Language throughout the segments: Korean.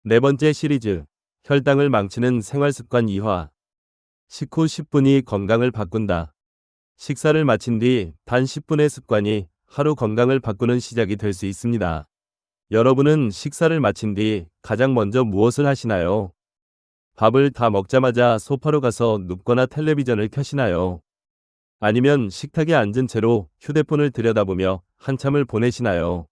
네 번째 시리즈, 혈당을 망치는 생활습관 2화. 식후 10분이 건강을 바꾼다. 식사를 마친 뒤 단 10분의 습관이 하루 건강을 바꾸는 시작이 될 수 있습니다. 여러분은 식사를 마친 뒤 가장 먼저 무엇을 하시나요? 밥을 다 먹자마자 소파로 가서 눕거나 텔레비전을 켜시나요? 아니면 식탁에 앉은 채로 휴대폰을 들여다보며 한참을 보내시나요?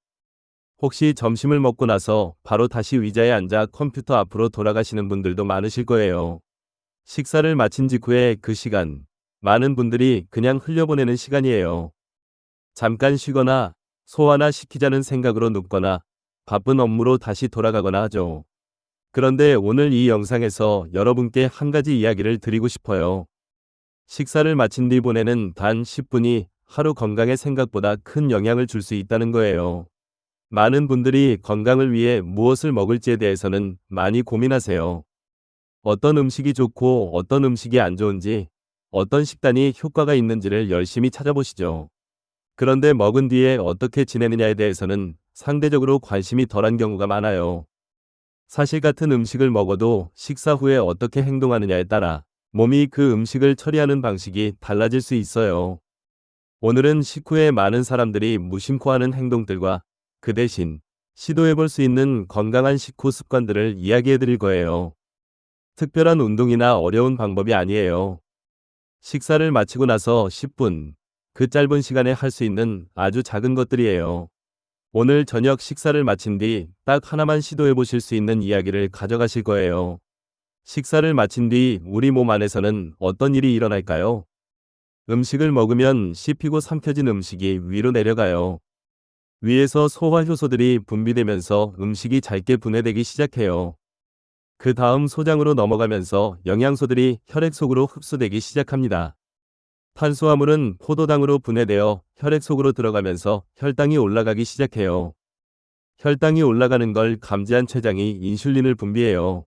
혹시 점심을 먹고 나서 바로 다시 의자에 앉아 컴퓨터 앞으로 돌아가시는 분들도 많으실 거예요. 식사를 마친 직후에 그 시간, 많은 분들이 그냥 흘려보내는 시간이에요. 잠깐 쉬거나 소화나 시키자는 생각으로 눕거나 바쁜 업무로 다시 돌아가거나 하죠. 그런데 오늘 이 영상에서 여러분께 한 가지 이야기를 드리고 싶어요. 식사를 마친 뒤 보내는 단 10분이 하루 건강에 생각보다 큰 영향을 줄 수 있다는 거예요. 많은 분들이 건강을 위해 무엇을 먹을지에 대해서는 많이 고민하세요. 어떤 음식이 좋고 어떤 음식이 안 좋은지, 어떤 식단이 효과가 있는지를 열심히 찾아보시죠. 그런데 먹은 뒤에 어떻게 지내느냐에 대해서는 상대적으로 관심이 덜한 경우가 많아요. 사실 같은 음식을 먹어도 식사 후에 어떻게 행동하느냐에 따라 몸이 그 음식을 처리하는 방식이 달라질 수 있어요. 오늘은 식후에 많은 사람들이 무심코 하는 행동들과 그 대신 시도해볼 수 있는 건강한 식후 습관들을 이야기해 드릴 거예요. 특별한 운동이나 어려운 방법이 아니에요. 식사를 마치고 나서 10분, 그 짧은 시간에 할 수 있는 아주 작은 것들이에요. 오늘 저녁 식사를 마친 뒤 딱 하나만 시도해 보실 수 있는 이야기를 가져가실 거예요. 식사를 마친 뒤 우리 몸 안에서는 어떤 일이 일어날까요? 음식을 먹으면 씹히고 삼켜진 음식이 위로 내려가요. 위에서 소화 효소들이 분비되면서 음식이 잘게 분해되기 시작해요. 그 다음 소장으로 넘어가면서 영양소들이 혈액 속으로 흡수되기 시작합니다. 탄수화물은 포도당으로 분해되어 혈액 속으로 들어가면서 혈당이 올라가기 시작해요. 혈당이 올라가는 걸 감지한 췌장이 인슐린을 분비해요.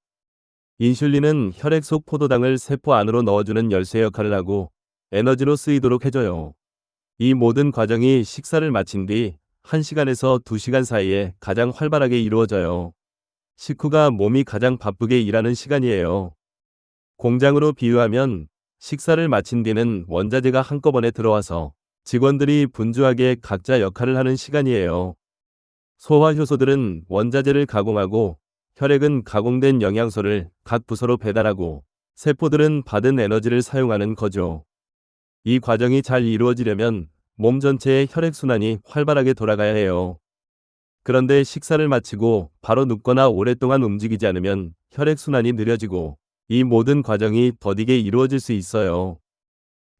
인슐린은 혈액 속 포도당을 세포 안으로 넣어주는 열쇠 역할을 하고 에너지로 쓰이도록 해줘요. 이 모든 과정이 식사를 마친 뒤 1시간에서 2시간 사이에 가장 활발하게 이루어져요. 식후가 몸이 가장 바쁘게 일하는 시간이에요. 공장으로 비유하면 식사를 마친 뒤는 원자재가 한꺼번에 들어와서 직원들이 분주하게 각자 역할을 하는 시간이에요. 소화 효소들은 원자재를 가공하고 혈액은 가공된 영양소를 각 부서로 배달하고 세포들은 받은 에너지를 사용하는 거죠. 이 과정이 잘 이루어지려면 몸 전체의 혈액순환이 활발하게 돌아가야 해요. 그런데 식사를 마치고 바로 눕거나 오랫동안 움직이지 않으면 혈액순환이 느려지고 이 모든 과정이 더디게 이루어질 수 있어요.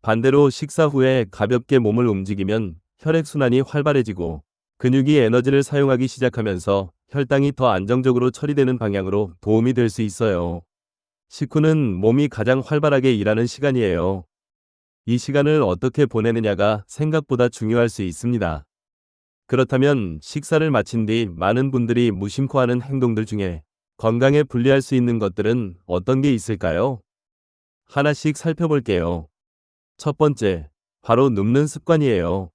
반대로 식사 후에 가볍게 몸을 움직이면 혈액순환이 활발해지고 근육이 에너지를 사용하기 시작하면서 혈당이 더 안정적으로 처리되는 방향으로 도움이 될 수 있어요. 식후는 몸이 가장 활발하게 일하는 시간이에요. 이 시간을 어떻게 보내느냐가 생각보다 중요할 수 있습니다. 그렇다면 식사를 마친 뒤 많은 분들이 무심코 하는 행동들 중에 건강에 불리할 수 있는 것들은 어떤 게 있을까요? 하나씩 살펴볼게요. 첫 번째, 바로 눕는 습관이에요.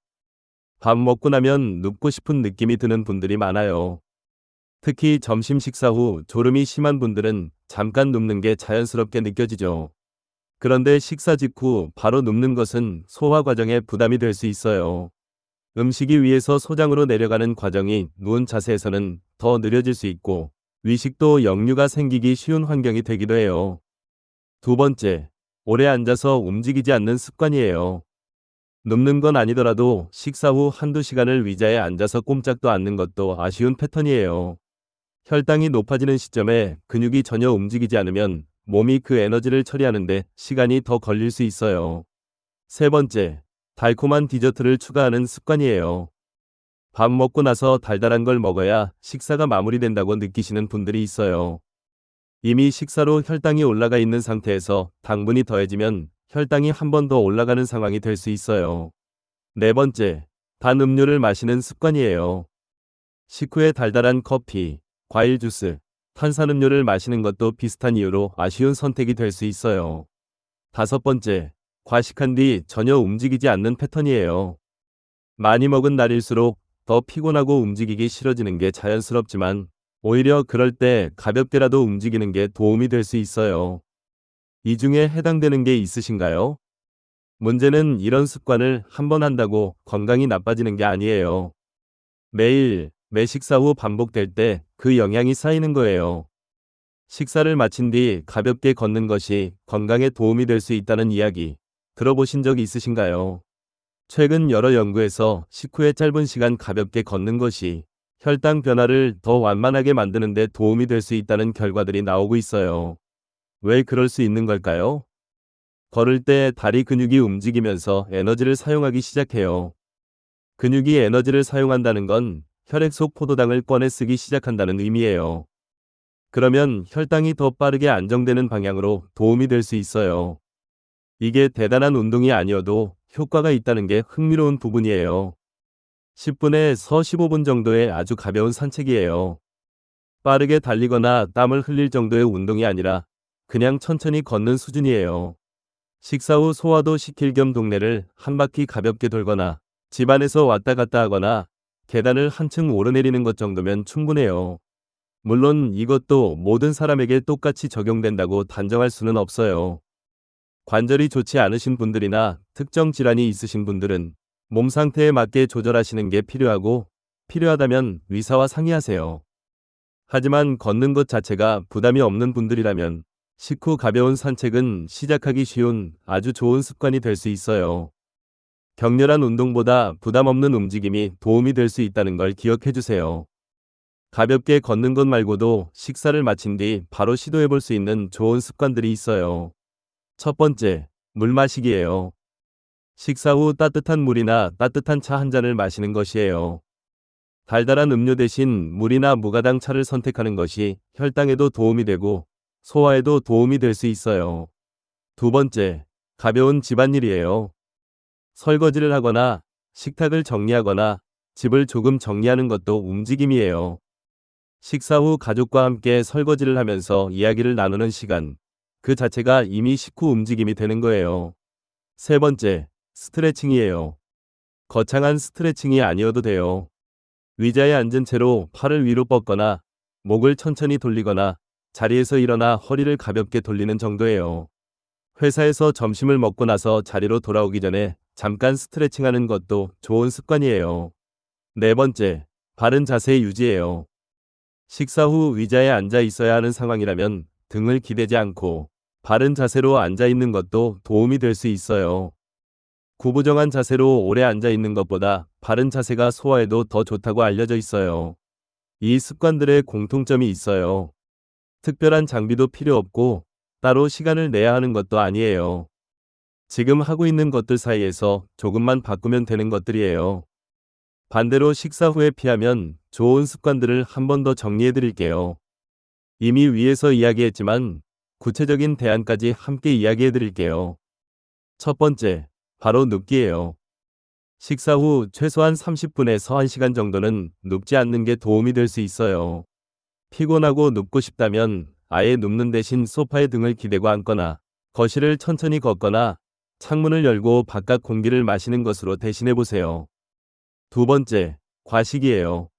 밥 먹고 나면 눕고 싶은 느낌이 드는 분들이 많아요. 특히 점심 식사 후 졸음이 심한 분들은 잠깐 눕는 게 자연스럽게 느껴지죠. 그런데 식사 직후 바로 눕는 것은 소화 과정에 부담이 될 수 있어요. 음식이 위에서 소장으로 내려가는 과정이 누운 자세에서는 더 느려질 수 있고 위식도 역류가 생기기 쉬운 환경이 되기도 해요. 두 번째, 오래 앉아서 움직이지 않는 습관이에요. 눕는 건 아니더라도 식사 후 한두 시간을 의자에 앉아서 꼼짝도 않는 것도 아쉬운 패턴이에요. 혈당이 높아지는 시점에 근육이 전혀 움직이지 않으면 몸이 그 에너지를 처리하는데 시간이 더 걸릴 수 있어요. 세 번째, 달콤한 디저트를 추가하는 습관이에요. 밥 먹고 나서 달달한 걸 먹어야 식사가 마무리된다고 느끼시는 분들이 있어요. 이미 식사로 혈당이 올라가 있는 상태에서 당분이 더해지면 혈당이 한 번 더 올라가는 상황이 될 수 있어요. 네 번째, 단 음료를 마시는 습관이에요. 식후에 달달한 커피, 과일 주스, 탄산음료를 마시는 것도 비슷한 이유로 아쉬운 선택이 될 수 있어요. 다섯 번째, 과식한 뒤 전혀 움직이지 않는 패턴이에요. 많이 먹은 날일수록 더 피곤하고 움직이기 싫어지는 게 자연스럽지만 오히려 그럴 때 가볍게라도 움직이는 게 도움이 될 수 있어요. 이 중에 해당되는 게 있으신가요? 문제는 이런 습관을 한 번 한다고 건강이 나빠지는 게 아니에요. 매일, 매 식사 후 반복될 때 그 영향이 쌓이는 거예요. 식사를 마친 뒤 가볍게 걷는 것이 건강에 도움이 될 수 있다는 이야기 들어보신 적 있으신가요? 최근 여러 연구에서 식후에 짧은 시간 가볍게 걷는 것이 혈당 변화를 더 완만하게 만드는 데 도움이 될 수 있다는 결과들이 나오고 있어요. 왜 그럴 수 있는 걸까요? 걸을 때 다리 근육이 움직이면서 에너지를 사용하기 시작해요. 근육이 에너지를 사용한다는 건 혈액 속 포도당을 꺼내 쓰기 시작한다는 의미예요. 그러면 혈당이 더 빠르게 안정되는 방향으로 도움이 될 수 있어요. 이게 대단한 운동이 아니어도 효과가 있다는 게 흥미로운 부분이에요. 10분에서 15분 정도의 아주 가벼운 산책이에요. 빠르게 달리거나 땀을 흘릴 정도의 운동이 아니라 그냥 천천히 걷는 수준이에요. 식사 후 소화도 시킬 겸 동네를 한 바퀴 가볍게 돌거나 집안에서 왔다 갔다 하거나 계단을 한층 오르내리는 것 정도면 충분해요. 물론 이것도 모든 사람에게 똑같이 적용된다고 단정할 수는 없어요. 관절이 좋지 않으신 분들이나 특정 질환이 있으신 분들은 몸 상태에 맞게 조절하시는 게 필요하고 필요하다면 의사와 상의하세요. 하지만 걷는 것 자체가 부담이 없는 분들이라면 식후 가벼운 산책은 시작하기 쉬운 아주 좋은 습관이 될 수 있어요. 격렬한 운동보다 부담 없는 움직임이 도움이 될 수 있다는 걸 기억해 주세요. 가볍게 걷는 것 말고도 식사를 마친 뒤 바로 시도해 볼 수 있는 좋은 습관들이 있어요. 첫 번째, 물 마시기예요. 식사 후 따뜻한 물이나 따뜻한 차 한 잔을 마시는 것이에요. 달달한 음료 대신 물이나 무가당 차를 선택하는 것이 혈당에도 도움이 되고 소화에도 도움이 될 수 있어요. 두 번째, 가벼운 집안일이에요. 설거지를 하거나 식탁을 정리하거나 집을 조금 정리하는 것도 움직임이에요. 식사 후 가족과 함께 설거지를 하면서 이야기를 나누는 시간, 그 자체가 이미 식후 움직임이 되는 거예요. 세 번째, 스트레칭이에요. 거창한 스트레칭이 아니어도 돼요. 의자에 앉은 채로 팔을 위로 뻗거나 목을 천천히 돌리거나 자리에서 일어나 허리를 가볍게 돌리는 정도예요. 회사에서 점심을 먹고 나서 자리로 돌아오기 전에 잠깐 스트레칭하는 것도 좋은 습관이에요. 네 번째, 바른 자세 유지예요. 식사 후 의자에 앉아 있어야 하는 상황이라면 등을 기대지 않고 바른 자세로 앉아 있는 것도 도움이 될 수 있어요. 구부정한 자세로 오래 앉아 있는 것보다 바른 자세가 소화에도 더 좋다고 알려져 있어요. 이 습관들의 공통점이 있어요. 특별한 장비도 필요 없고 따로 시간을 내야 하는 것도 아니에요. 지금 하고 있는 것들 사이에서 조금만 바꾸면 되는 것들이에요. 반대로 식사 후에 피하면 좋은 습관들을 한 번 더 정리해 드릴게요. 이미 위에서 이야기했지만 구체적인 대안까지 함께 이야기해 드릴게요. 첫 번째, 바로 눕기예요. 식사 후 최소한 30분에서 1시간 정도는 눕지 않는 게 도움이 될 수 있어요. 피곤하고 눕고 싶다면 아예 눕는 대신 소파에 등을 기대고 앉거나 거실을 천천히 걷거나 창문을 열고 바깥 공기를 마시는 것으로 대신해 보세요. 두 번째, 과식이에요.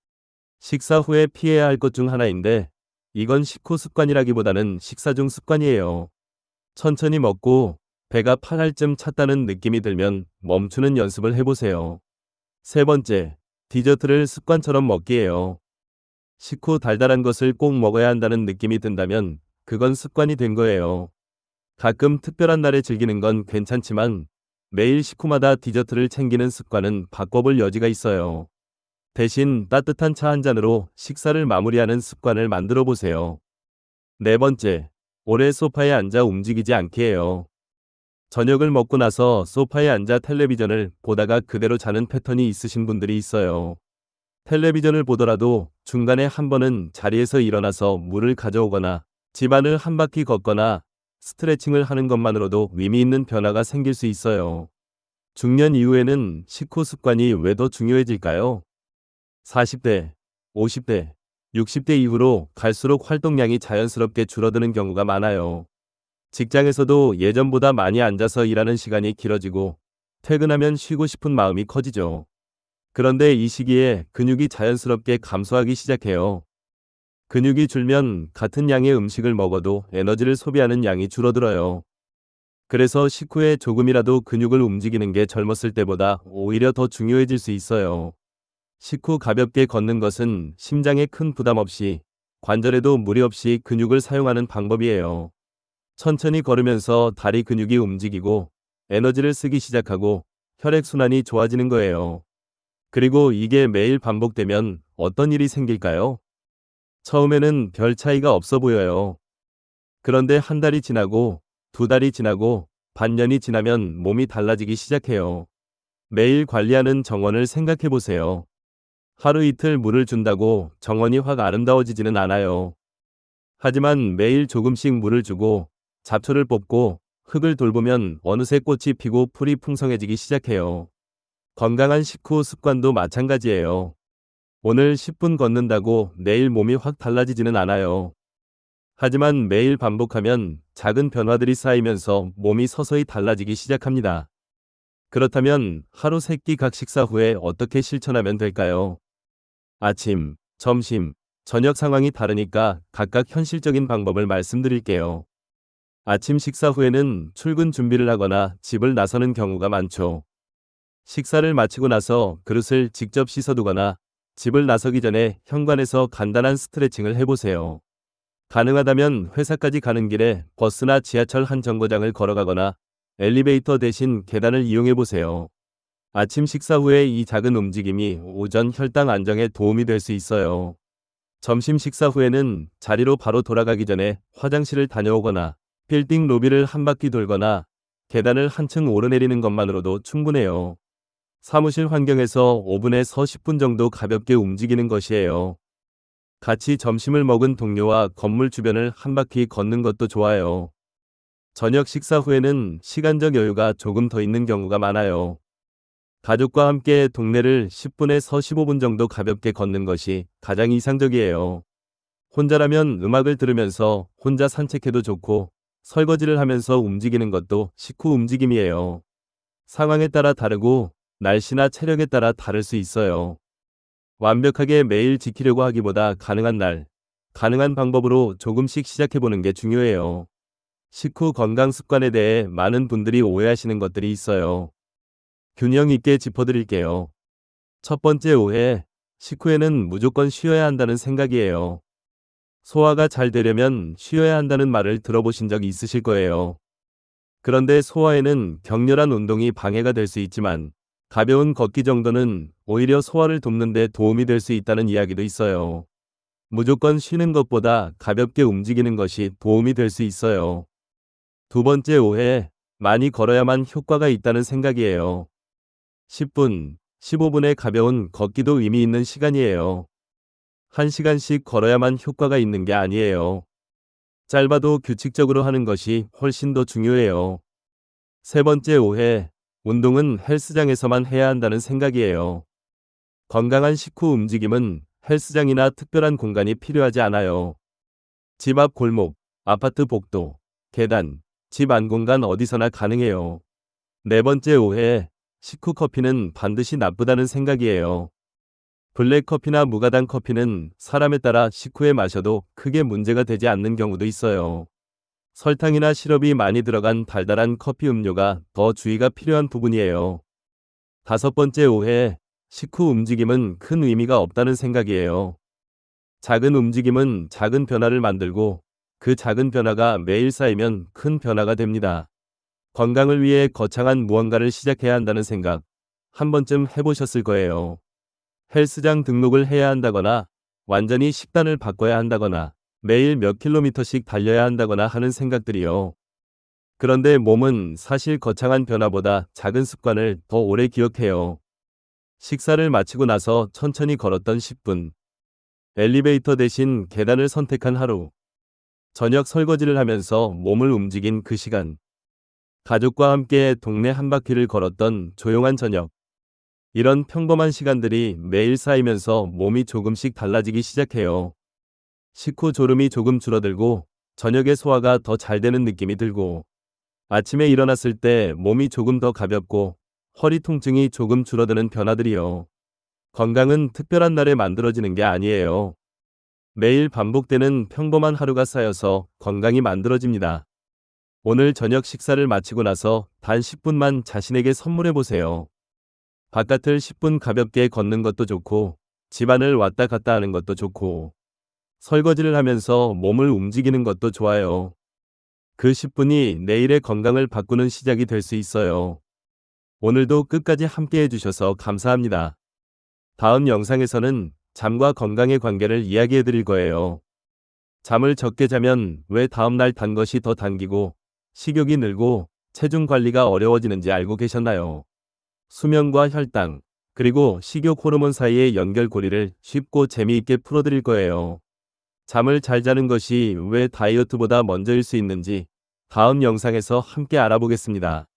식사 후에 피해야 할 것 중 하나인데 이건 식후 습관이라기보다는 식사 중 습관이에요. 천천히 먹고 배가 파랄 쯤 찼다는 느낌이 들면 멈추는 연습을 해보세요. 세 번째, 디저트를 습관처럼 먹기예요. 식후 달달한 것을 꼭 먹어야 한다는 느낌이 든다면 그건 습관이 된 거예요. 가끔 특별한 날에 즐기는 건 괜찮지만 매일 식후마다 디저트를 챙기는 습관은 바꿔볼 여지가 있어요. 대신 따뜻한 차 한 잔으로 식사를 마무리하는 습관을 만들어 보세요. 네 번째, 오래 소파에 앉아 움직이지 않기예요. 저녁을 먹고 나서 소파에 앉아 텔레비전을 보다가 그대로 자는 패턴이 있으신 분들이 있어요. 텔레비전을 보더라도 중간에 한 번은 자리에서 일어나서 물을 가져오거나 집안을 한 바퀴 걷거나 스트레칭을 하는 것만으로도 의미 있는 변화가 생길 수 있어요. 중년 이후에는 식후 습관이 왜 더 중요해질까요? 40대, 50대, 60대 이후로 갈수록 활동량이 자연스럽게 줄어드는 경우가 많아요. 직장에서도 예전보다 많이 앉아서 일하는 시간이 길어지고 퇴근하면 쉬고 싶은 마음이 커지죠. 그런데 이 시기에 근육이 자연스럽게 감소하기 시작해요. 근육이 줄면 같은 양의 음식을 먹어도 에너지를 소비하는 양이 줄어들어요. 그래서 식후에 조금이라도 근육을 움직이는 게 젊었을 때보다 오히려 더 중요해질 수 있어요. 식후 가볍게 걷는 것은 심장에 큰 부담 없이 관절에도 무리 없이 근육을 사용하는 방법이에요. 천천히 걸으면서 다리 근육이 움직이고 에너지를 쓰기 시작하고 혈액순환이 좋아지는 거예요. 그리고 이게 매일 반복되면 어떤 일이 생길까요? 처음에는 별 차이가 없어 보여요. 그런데 한 달이 지나고 두 달이 지나고 반년이 지나면 몸이 달라지기 시작해요. 매일 관리하는 정원을 생각해 보세요. 하루 이틀 물을 준다고 정원이 확 아름다워지지는 않아요. 하지만 매일 조금씩 물을 주고 잡초를 뽑고 흙을 돌보면 어느새 꽃이 피고 풀이 풍성해지기 시작해요. 건강한 식후 습관도 마찬가지예요. 오늘 10분 걷는다고 내일 몸이 확 달라지지는 않아요. 하지만 매일 반복하면 작은 변화들이 쌓이면서 몸이 서서히 달라지기 시작합니다. 그렇다면 하루 3끼 각 식사 후에 어떻게 실천하면 될까요? 아침, 점심, 저녁 상황이 다르니까 각각 현실적인 방법을 말씀드릴게요. 아침 식사 후에는 출근 준비를 하거나 집을 나서는 경우가 많죠. 식사를 마치고 나서 그릇을 직접 씻어두거나 집을 나서기 전에 현관에서 간단한 스트레칭을 해보세요. 가능하다면 회사까지 가는 길에 버스나 지하철 한 정거장을 걸어가거나 엘리베이터 대신 계단을 이용해보세요. 아침 식사 후에 이 작은 움직임이 오전 혈당 안정에 도움이 될 수 있어요. 점심 식사 후에는 자리로 바로 돌아가기 전에 화장실을 다녀오거나 빌딩 로비를 한 바퀴 돌거나 계단을 한층 오르내리는 것만으로도 충분해요. 사무실 환경에서 5분에서 10분 정도 가볍게 움직이는 것이에요. 같이 점심을 먹은 동료와 건물 주변을 한 바퀴 걷는 것도 좋아요. 저녁 식사 후에는 시간적 여유가 조금 더 있는 경우가 많아요. 가족과 함께 동네를 10분에서 15분 정도 가볍게 걷는 것이 가장 이상적이에요. 혼자라면 음악을 들으면서 혼자 산책해도 좋고 설거지를 하면서 움직이는 것도 식후 움직임이에요. 상황에 따라 다르고 날씨나 체력에 따라 다를 수 있어요. 완벽하게 매일 지키려고 하기보다 가능한 날, 가능한 방법으로 조금씩 시작해보는 게 중요해요. 식후 건강 습관에 대해 많은 분들이 오해하시는 것들이 있어요. 균형 있게 짚어드릴게요. 첫 번째 오해, 식후에는 무조건 쉬어야 한다는 생각이에요. 소화가 잘 되려면 쉬어야 한다는 말을 들어보신 적 있으실 거예요. 그런데 소화에는 격렬한 운동이 방해가 될 수 있지만 가벼운 걷기 정도는 오히려 소화를 돕는 데 도움이 될 수 있다는 이야기도 있어요. 무조건 쉬는 것보다 가볍게 움직이는 것이 도움이 될 수 있어요. 두 번째 오해, 많이 걸어야만 효과가 있다는 생각이에요. 10분, 15분의 가벼운 걷기도 의미 있는 시간이에요. 1시간씩 걸어야만 효과가 있는 게 아니에요. 짧아도 규칙적으로 하는 것이 훨씬 더 중요해요. 세 번째 오해, 운동은 헬스장에서만 해야 한다는 생각이에요. 건강한 식후 움직임은 헬스장이나 특별한 공간이 필요하지 않아요. 집 앞 골목, 아파트 복도, 계단, 집 안 공간 어디서나 가능해요. 네 번째 오해, 식후 커피는 반드시 나쁘다는 생각이에요. 블랙 커피나 무가당 커피는 사람에 따라 식후에 마셔도 크게 문제가 되지 않는 경우도 있어요. 설탕이나 시럽이 많이 들어간 달달한 커피 음료가 더 주의가 필요한 부분이에요. 다섯 번째 오해, 식후 움직임은 큰 의미가 없다는 생각이에요. 작은 움직임은 작은 변화를 만들고 그 작은 변화가 매일 쌓이면 큰 변화가 됩니다. 건강을 위해 거창한 무언가를 시작해야 한다는 생각, 한 번쯤 해보셨을 거예요. 헬스장 등록을 해야 한다거나 완전히 식단을 바꿔야 한다거나 매일 몇 킬로미터씩 달려야 한다거나 하는 생각들이요. 그런데 몸은 사실 거창한 변화보다 작은 습관을 더 오래 기억해요. 식사를 마치고 나서 천천히 걸었던 10분, 엘리베이터 대신 계단을 선택한 하루, 저녁 설거지를 하면서 몸을 움직인 그 시간, 가족과 함께 동네 한 바퀴를 걸었던 조용한 저녁, 이런 평범한 시간들이 매일 쌓이면서 몸이 조금씩 달라지기 시작해요. 식후 졸음이 조금 줄어들고 저녁에 소화가 더 잘 되는 느낌이 들고 아침에 일어났을 때 몸이 조금 더 가볍고 허리 통증이 조금 줄어드는 변화들이요. 건강은 특별한 날에 만들어지는 게 아니에요. 매일 반복되는 평범한 하루가 쌓여서 건강이 만들어집니다. 오늘 저녁 식사를 마치고 나서 단 10분만 자신에게 선물해 보세요. 바깥을 10분 가볍게 걷는 것도 좋고, 집안을 왔다 갔다 하는 것도 좋고, 설거지를 하면서 몸을 움직이는 것도 좋아요. 그 10분이 내일의 건강을 바꾸는 시작이 될 수 있어요. 오늘도 끝까지 함께 해주셔서 감사합니다. 다음 영상에서는 잠과 건강의 관계를 이야기해 드릴 거예요. 잠을 적게 자면 왜 다음날 단 것이 더 당기고 식욕이 늘고 체중 관리가 어려워지는지 알고 계셨나요? 수면과 혈당, 그리고 식욕 호르몬 사이의 연결고리를 쉽고 재미있게 풀어드릴 거예요. 잠을 잘 자는 것이 왜 다이어트보다 먼저일 수 있는지 다음 영상에서 함께 알아보겠습니다.